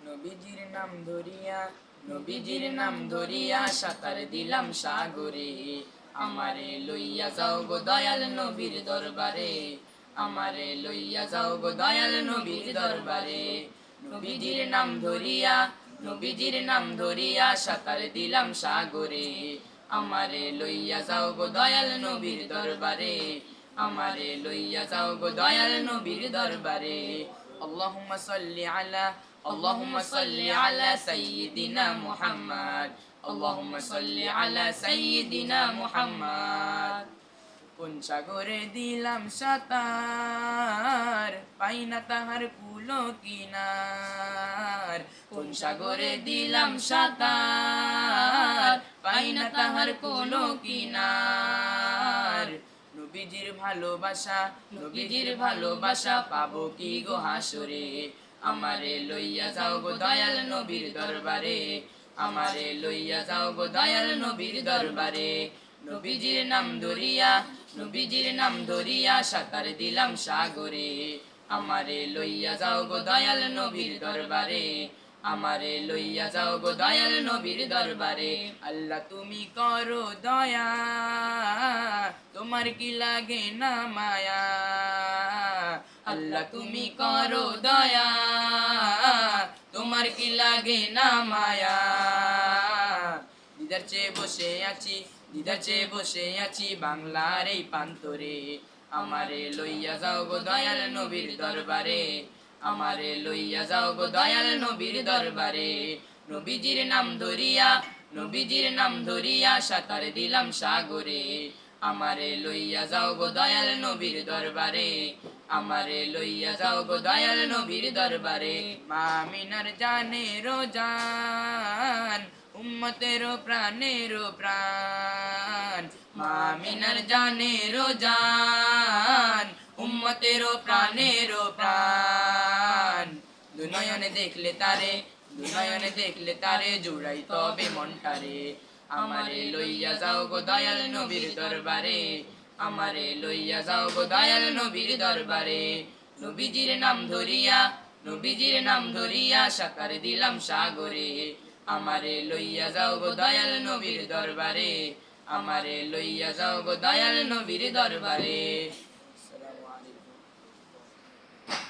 নবীজির নাম ধরিয়া নবীজির নাম ধরিয়া সাঁতার দিলাম সাগরে। আমারে লইয়া যাও গো দয়াল নবীর দরবারে, আমারে লইয়া যাও গো দয়াল নবীর দরবারে। নবীজির নাম ধরিয়া নবীজির নাম ধরিয়া সাঁতার দিলাম সাগরে। আমারে লইয়া যাও গো দয়াল নবীর দরবারে, আমারে লইয়া যাও গো দয়াল নবীর দরবারে। আল্লাহুম্মা সাল্লি আলা আল্লাহুম্মা সাল্লি আলা সাইয়্যিদিনা মুহাম্মদ, আল্লাহুম্মা সাল্লি আলা সাইয়্যিদিনা মুহাম্মদ। কোন সাগরে দিলাম সাঁতার, পাই না তাহার কুলো কিনার। কোন সাগরে দিলাম সাঁতার, পাই না তাহার কুলো কিনার। নবীজির ভালোবাসা নবীজির ভালোবাসা পাবো কি গো হাসরে। আমারে লইয়া যাও গো দয়াল নবীর দরবারে, আমারে লইয়া যাও গো দয়াল নবীর দরবারে। নবীজির নাম ধরিয়া নবীজির নাম ধরিয়া সাঁতার দিলাম সাগরে। আমারে লইয়া যাও গো দয়াল নবীর দরবারে, আমারে লইয়া যাও গো দয়াল নবীর দরবারে। আল্লাহ তুমি করো দয়া, তোমার কি লাগে না মায়া। আল্লাহ তুমি করো দয়া, তোমার কি লাগে না মায়া। দিদার চেয়ে বসে আছি দিদার চেয়ে বসে আছি বাংলার এই প্রান্তরে। আমারে লইয়া যাও গো দয়াল নবীর দরবারে, আমারে লইয়া যাও গো দয়াল নবীর দরবারে। নবীজির নাম ধরিয়া নবীজির নাম ধরিয়া সাঁতার দিলাম সাগরে। আমারে লইয়া যাও গো দয়াল নবীর দরবারে, আমারে লইয়া যাও গো দয়াল নবীর দরবারে। মা আমিনার জানেরো জান, উম্মতেরও প্রাণেরও প্রাণ। মা আমিনার জানেরও জান, উম্মতেরও প্রাণেরও প্রাণ। দুনয়নে দেখলে তারে দুনয়নে দেখলে তারে জুড়াই তবে মনটারে। আমারে লইয়া যাও গো দয়াল নবীর দরবারে, আমারে লইয়া যাও গো দয়াল নবীর দরবারে। নবীজির নাম ধরিয়া নবীজির নাম ধরিয়া সাঁতার দিলাম সাগরে। আমারে লইয়া যাও গো দয়াল নবীর দরবারে, আমারে লইয়া যাও গো দয়াল নবীর দরবারে।